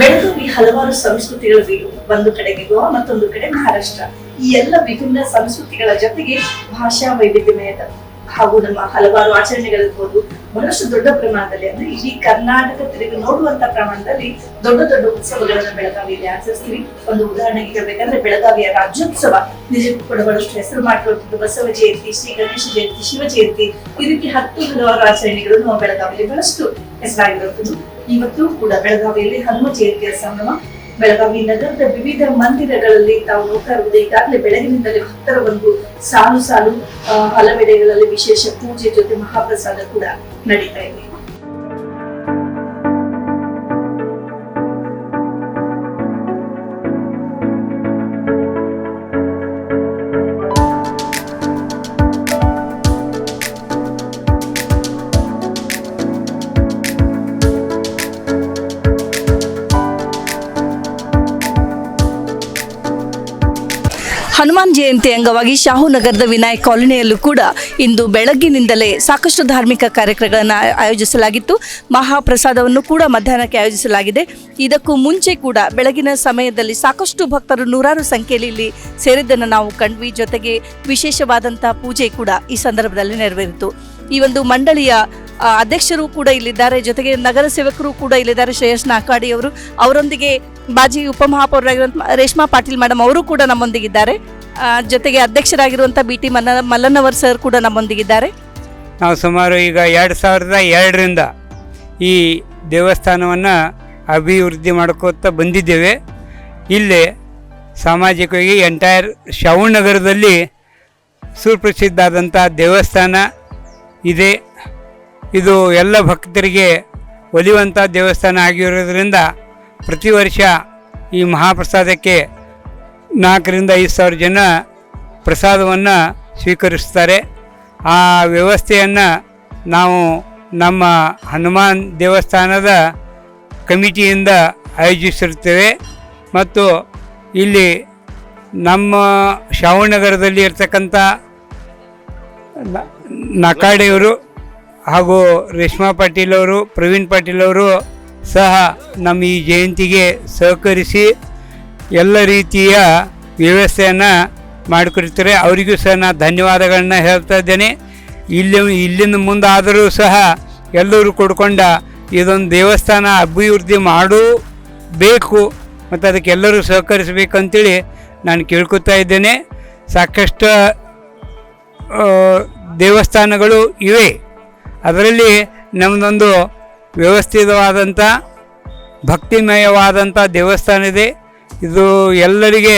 ಬೆಳಗಾವಿ ಹಲವಾರು ಸಂಸ್ಕೃತಿಗಳ ಬೀಡು. ಒಂದು ಕಡೆಗೆ ಗೋವಾ, ಮತ್ತೊಂದು ಕಡೆ ಮಹಾರಾಷ್ಟ್ರ. ಈ ಎಲ್ಲ ವಿಭಿನ್ನ ಸಂಸ್ಕೃತಿಗಳ ಜೊತೆಗೆ ಭಾಷಾ ವೈವಿಧ್ಯಮಯದ ಹಾಗೂ ನಮ್ಮ ಹಲವಾರು ಆಚರಣೆಗಳಿರ್ಬೋದು ಬಹಳಷ್ಟು ದೊಡ್ಡ ಪ್ರಮಾಣದಲ್ಲಿ, ಅಂದ್ರೆ ಇಡೀ ಕರ್ನಾಟಕ ತಿರುಗಿ ನೋಡುವಂತ ಪ್ರಮಾಣದಲ್ಲಿ ದೊಡ್ಡ ದೊಡ್ಡ ಉತ್ಸವಗಳನ್ನ ಬೆಳಗಾವಿಯಲ್ಲಿ ಆಚರಿಸ್ತೀವಿ. ಒಂದು ಉದಾಹರಣೆಗೆ ಹೇಳ್ಬೇಕಂದ್ರೆ ಬೆಳಗಾವಿಯ ರಾಜ್ಯೋತ್ಸವ ನಿಜಕ್ಕೂ ಕೂಡ ಬಹಳಷ್ಟು ಹೆಸರು ಮಾಡಿರುವಂತದ್ದು. ಬಸವ ಜಯಂತಿ, ಶ್ರೀ ಗಣೇಶ ಜಯಂತಿ, ಶಿವ ಜಯಂತಿ, ಈ ರೀತಿ 10 ಹಲವಾರು ಆಚರಣೆಗಳು ನಮ್ಮ ಬೆಳಗಾವಿಯಲ್ಲಿ ಬಹಳಷ್ಟು ಹೆಸರಾಗಿರುವಂತದ್ದು. ಇವತ್ತು ಕೂಡ ಬೆಳಗಾವಿಯಲ್ಲಿ ಹನುಮ ಜಯಂತಿಯ ಸಂಭ್ರಮ. ಬೆಳಗಾವಿ ನಗರದ ವಿವಿಧ ಮಂದಿರಗಳಲ್ಲಿ ತಾವು ನೋಡ್ತಾ ಇರುವುದು ಈಗಾಗಲೇ ಬೆಳಗಿನಿಂದಲೇ ಭಕ್ತರ ಒಂದು ಸಾಲು ಸಾಲು ಹಲವೆಡೆಗಳಲ್ಲಿ ವಿಶೇಷ ಪೂಜೆ ಜೊತೆ ಮಹಾಪ್ರಸಾದ ಕೂಡ ನಡೀತಾ ಇದೆ. ಹನುಮಾನ್ ಜಯಂತಿ ಅಂಗವಾಗಿ ಶಾಹುನಗರದ ವಿನಾಯಕ್ ಕಾಲೋನಿಯಲ್ಲೂ ಕೂಡ ಇಂದು ಬೆಳಗ್ಗಿನಿಂದಲೇ ಸಾಕಷ್ಟು ಧಾರ್ಮಿಕ ಕಾರ್ಯಕ್ರಮಗಳನ್ನು ಆಯೋಜಿಸಲಾಗಿತ್ತು. ಮಹಾಪ್ರಸಾದವನ್ನು ಕೂಡ ಮಧ್ಯಾಹ್ನಕ್ಕೆ ಆಯೋಜಿಸಲಾಗಿದೆ. ಇದಕ್ಕೂ ಮುಂಚೆ ಕೂಡ ಬೆಳಗಿನ ಸಮಯದಲ್ಲಿ ಸಾಕಷ್ಟು ಭಕ್ತರು ನೂರಾರು ಸಂಖ್ಯೆಯಲ್ಲಿ ಇಲ್ಲಿ ಸೇರಿದ್ದನ್ನು ನಾವು ಕಂಡ್ವಿ. ಜೊತೆಗೆ ವಿಶೇಷವಾದಂಥ ಪೂಜೆ ಕೂಡ ಈ ಸಂದರ್ಭದಲ್ಲಿ ನೆರವೇರಿತು. ಈ ಒಂದು ಮಂಡಳಿಯ ಅಧ್ಯಕ್ಷರು ಕೂಡ ಇಲ್ಲಿದ್ದಾರೆ, ಜೊತೆಗೆ ನಗರ ಸೇವಕರು ಕೂಡ ಇಲ್ಲಿದ್ದಾರೆ. ಶ್ರೇಯಸ್ ನಾಕಾಡಿ ಅವರು, ಅವರೊಂದಿಗೆ ಮಾಜಿ ಉಪಮಹಾಪೌರರಾಗಿರುವಂಥ ರೇಷ್ಮಾ ಪಾಟೀಲ್ ಮೇಡಮ್ ಅವರು ಕೂಡ ನಮ್ಮೊಂದಿಗಿದ್ದಾರೆ. ಜೊತೆಗೆ ಅಧ್ಯಕ್ಷರಾಗಿರುವಂಥ BT ಮಲ್ಲನ್ನವರ್ ಸರ್ ಕೂಡ ನಮ್ಮೊಂದಿಗಿದ್ದಾರೆ. ನಾವು ಸುಮಾರು ಈಗ 2002ರಿಂದ ಈ ದೇವಸ್ಥಾನವನ್ನು ಅಭಿವೃದ್ಧಿ ಮಾಡ್ಕೋತಾ ಬಂದಿದ್ದೇವೆ. ಇಲ್ಲಿ ಸಾಮಾಜಿಕವಾಗಿ ಎಂಟೈರ್ ಶಾಹುನಗರದಲ್ಲಿ ಸುಪ್ರಸಿದ್ಧಾದಂಥ ದೇವಸ್ಥಾನ ಇದೆ. ಇದು ಎಲ್ಲ ಭಕ್ತರಿಗೆ ಒಲಿಯುವಂಥ ದೇವಸ್ಥಾನ ಆಗಿರೋದ್ರಿಂದ ಪ್ರತಿ ವರ್ಷ ಈ ಮಹಾಪ್ರಸಾದಕ್ಕೆ 4,000 5,000 ಜನ ಪ್ರಸಾದವನ್ನು ಸ್ವೀಕರಿಸ್ತಾರೆ. ಆ ವ್ಯವಸ್ಥೆಯನ್ನು ನಾವು ನಮ್ಮ ಹನುಮಾನ್ ದೇವಸ್ಥಾನದ ಕಮಿಟಿಯಿಂದ ಆಯೋಜಿಸಿರ್ತೇವೆ. ಮತ್ತು ಇಲ್ಲಿ ನಮ್ಮ ಶಾಹುನಗರದಲ್ಲಿ ಇರ್ತಕ್ಕಂಥ ನಾಕಾಡೆಯವರು ಹಾಗೂ ರೇಷ್ಮಾ ಪಾಟೀಲ್ ಅವರು, ಪ್ರವೀಣ್ ಪಾಟೀಲ್ ಅವರು ಸಹ ನಮ್ಮ ಈ ಜಯಂತಿಗೆ ಸಹಕರಿಸಿ ಎಲ್ಲ ರೀತಿಯ ವ್ಯವಸ್ಥೆಯನ್ನು ಮಾಡಿಕೊಡ್ತಾರೆ. ಅವರಿಗೂ ಸಹ ನಾನು ಧನ್ಯವಾದಗಳನ್ನ ಹೇಳ್ತಾ ಇದ್ದೇನೆ. ಇಲ್ಲಿಂದ ಮುಂದಾದರೂ ಸಹ ಎಲ್ಲರೂ ಕೊಡ್ಕೊಂಡ ಇದೊಂದು ದೇವಸ್ಥಾನ ಅಭಿವೃದ್ಧಿ ಮಾಡಬೇಕು ಮತ್ತು ಅದಕ್ಕೆ ಎಲ್ಲರೂ ಸಹಕರಿಸಬೇಕಂತೇಳಿ ನಾನು ಕೇಳ್ಕೊತಾ ಇದ್ದೇನೆ. ಸಾಕಷ್ಟು ದೇವಸ್ಥಾನಗಳು ಇವೆ, ಅದರಲ್ಲಿ ನಮ್ಮದೊಂದು ವ್ಯವಸ್ಥಿತವಾದಂಥ ಭಕ್ತಿಮಯವಾದಂಥ ದೇವಸ್ಥಾನ ಇದೆ. ಇದು ಎಲ್ಲರಿಗೆ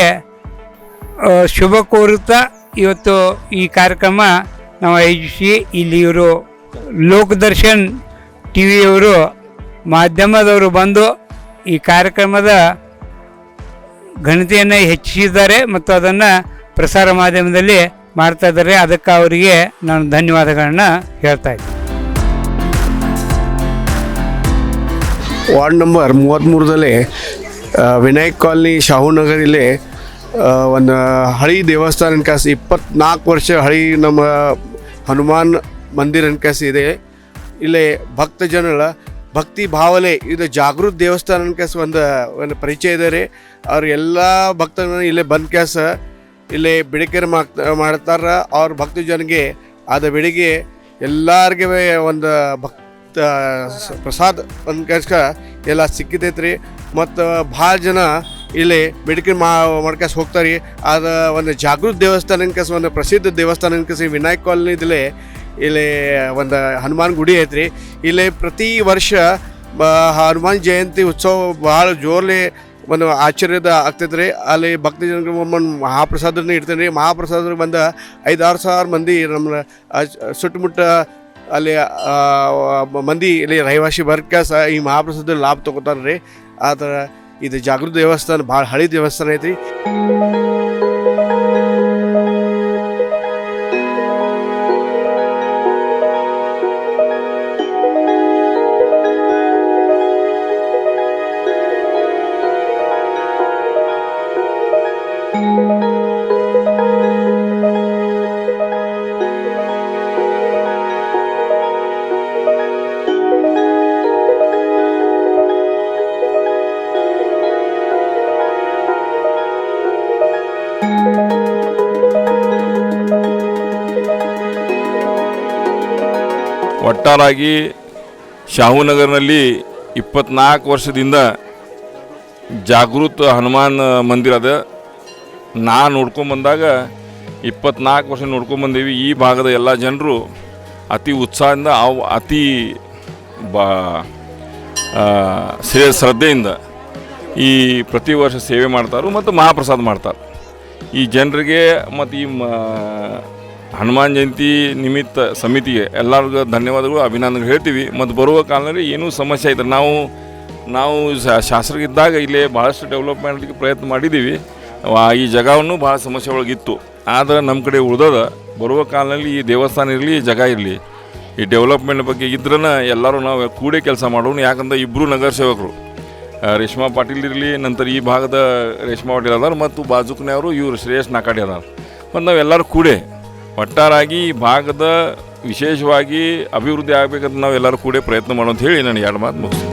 ಶುಭ ಕೋರುತ್ತಾ ಇವತ್ತು ಈ ಕಾರ್ಯಕ್ರಮ ನಾವು ಆಯೋಜಿಸಿ ಇಲ್ಲಿ ಇವರು ಲೋಕದರ್ಶನ್ TVಯವರು ಮಾಧ್ಯಮದವರು ಬಂದು ಈ ಕಾರ್ಯಕ್ರಮದ ಘನತೆಯನ್ನು ಹೆಚ್ಚಿಸಿದ್ದಾರೆ ಮತ್ತು ಅದನ್ನು ಪ್ರಸಾರ ಮಾಧ್ಯಮದಲ್ಲಿ ಮಾಡ್ತಾ ಇದ್ದಾರೆ. ಅದಕ್ಕೆ ಅವರಿಗೆ ನಾನು ಧನ್ಯವಾದಗಳನ್ನ ಹೇಳ್ತಾ ಇದ್ದೀನಿ. ವಾರ್ಡ್ ನಂಬರ್ 33ದಲ್ಲಿ ವಿನಾಯಕ್ ಕಾಲನಿ ಶಾಹುನಗರಲ್ಲಿ ಒಂದು ಹಳಿ ದೇವಸ್ಥಾನ ಅನ್ಕಾಸಿ 24 ವರ್ಷ ಹಳಿ ನಮ್ಮ ಹನುಮಾನ್ ಮಂದಿರ ಅನ್ಕಾಸಿ ಇದೆ. ಇಲ್ಲಿ ಭಕ್ತ ಜನಗಳ ಭಕ್ತಿ ಭಾವನೆ ಇದು ಜಾಗೃತ ದೇವಸ್ಥಾನ ಅನ್ಕಾಸಿ ಒಂದು ಪರಿಚಯ ಇದೆ ರೀ. ಅವ್ರು ಎಲ್ಲ ಭಕ್ತರನ್ನ ಇಲ್ಲೇ ಬಂದ ಕ್ಯಾಸ ಇಲ್ಲೇ ಬೆಳಕೇರಿ ಮಾಡ್ತಾರೆ. ಅವ್ರ ಭಕ್ತ ಜನಗೆ ಆದ ಬೆಳಿಗ್ಗೆ ಎಲ್ಲರಿಗೆ ಒಂದು ಪ್ರಸಾದ ಒಂದು ಕೆಲ್ಸ ಎಲ್ಲ ಸಿಕ್ಕಿತೈತೆ ರೀ. ಮತ್ತು ಭಾಳ ಜನ ಇಲ್ಲಿ ಬೆಳಕಿನ ಮಾಡ್ಕಸ್ ಹೋಗ್ತಾರೆ ರೀ. ಅದು ಒಂದು ಜಾಗೃತ ದೇವಸ್ಥಾನ ಅನ್ಕಸ್ ಒಂದು ಪ್ರಸಿದ್ಧ ದೇವಸ್ಥಾನ ಅನ್ಕಸಿ ವಿನಾಯಕ್ ಕಾಲನಿದಲ್ಲಿ ಇಲ್ಲಿ ಒಂದು ಹನುಮಾನ್ ಗುಡಿ ಐತ್ರಿ. ಇಲ್ಲಿ ಪ್ರತಿ ವರ್ಷ ಹನುಮಾನ್ ಜಯಂತಿ ಉತ್ಸವ ಭಾಳ ಜೋರ್ಲಿ ಒಂದು ಆಶ್ಚರ್ಯದ ಆಗ್ತೈತೆ ರೀ. ಅಲ್ಲಿ ಭಕ್ತ ಜನರಿಗೆ ಮಹಾಪ್ರಸಾದನ ಇಡ್ತೇನೆ ರೀ. ಮಹಾಪ್ರಸಾದ ಬಂದು 5-6 ಸಾವಿರ ಮಂದಿ ನಮ್ಮ ಸುತ್ತಮುತ್ತ ಅಲ್ಲಿ ಮಂದಿ ಇಲ್ಲಿ ರಹಿವಾಸಿ ವರ್ಗ ಸಹ ಈ ಮಹಾಪ್ರಸಾದ ಲಾಭ ತೊಗೋತಾರೆ ರೀ. ಆದ್ರೆ ಇದು ಜಾಗೃತ ದೇವಸ್ಥಾನ ಭಾಳ ಹಳಿ ದೇವಸ್ಥಾನ ಐತ್ರಿ. ಒಟ್ಟಾರಾಗಿ ಶಾಹುನಗರ್ನಲ್ಲಿ 24 ವರ್ಷದಿಂದ ಜಾಗೃತ ಹನುಮಾನ್ ಮಂದಿರ ಅದ. ನಾ ನೋಡ್ಕೊಂಬಂದಾಗ 24 ವರ್ಷ ನೋಡ್ಕೊಂಬಂದೀವಿ. ಈ ಭಾಗದ ಎಲ್ಲ ಜನರು ಅತಿ ಉತ್ಸಾಹದಿಂದ ಅತಿ ಶ್ರದ್ಧೆಯಿಂದ ಈ ಪ್ರತಿ ವರ್ಷ ಸೇವೆ ಮಾಡ್ತಾರೆ ಮತ್ತು ಮಹಾಪ್ರಸಾದ ಮಾಡ್ತಾರೆ. ಈ ಜನರಿಗೆ ಮತ್ತು ಈ ಹನುಮಾನ್ ಜಯಂತಿ ನಿಮಿತ್ತ ಸಮಿತಿಗೆ ಎಲ್ಲರಿಗೂ ಧನ್ಯವಾದಗಳು, ಅಭಿನಂದನೆ ಹೇಳ್ತೀವಿ. ಮತ್ತು ಬರುವ ಕಾಲದಲ್ಲಿ ಏನೂ ಸಮಸ್ಯೆ ಐತೆ, ನಾವು ಶಾಸಕರಿದ್ದಾಗ ಇಲ್ಲೇ ಭಾಳಷ್ಟು ಡೆವಲಪ್ ಮಾಡೋದಕ್ಕೆ ಪ್ರಯತ್ನ ಮಾಡಿದ್ದೀವಿ. ಈ ಜಾಗವನ್ನು ಭಾಳ ಸಮಸ್ಯೆ ಒಳಗಿತ್ತು. ಆದರೆ ನಮ್ಮ ಕಡೆ ಉಳಿದದ ಬರುವ ಕಾಲದಲ್ಲಿ ಈ ದೇವಸ್ಥಾನ ಇರಲಿ, ಜಾಗ ಇರಲಿ, ಈ ಡೆವಲಪ್ಮೆಂಟ್ ಬಗ್ಗೆ ಇದ್ರನ್ನ ಎಲ್ಲರೂ ನಾವು ಕೂಡೇ ಕೆಲಸ ಮಾಡೋಣ. ಯಾಕಂದ್ರೆ ಇಬ್ಬರು ನಗರ ಸೇವಕರು, ರೇಷ್ಮಾ ಪಾಟೀಲ್ ಇರಲಿ, ನಂತರ ಈ ಭಾಗದ ರೇಷ್ಮಾ ಪಾಟೀಲ್ ಅದಾರ ಮತ್ತು ಬಾಜುಕ್ನವರು ಇವರು ಶ್ರೇಯಸ್ ನಾಕಾಡಿ ಅದಾರ. ಮತ್ತು ನಾವೆಲ್ಲರೂ ಕೂಡೇ ಒಟ್ಟಾರಾಗಿ ಈ ಭಾಗದ ವಿಶೇಷವಾಗಿ ಅಭಿವೃದ್ಧಿ ಆಗಬೇಕಂತ ನಾವೆಲ್ಲರೂ ಕೂಡೇ ಪ್ರಯತ್ನ ಮಾಡೋ ಅಂತ ಹೇಳಿ ನಾನು 2 ಮಾತು ಮುಗಿಸ್ತೀನಿ.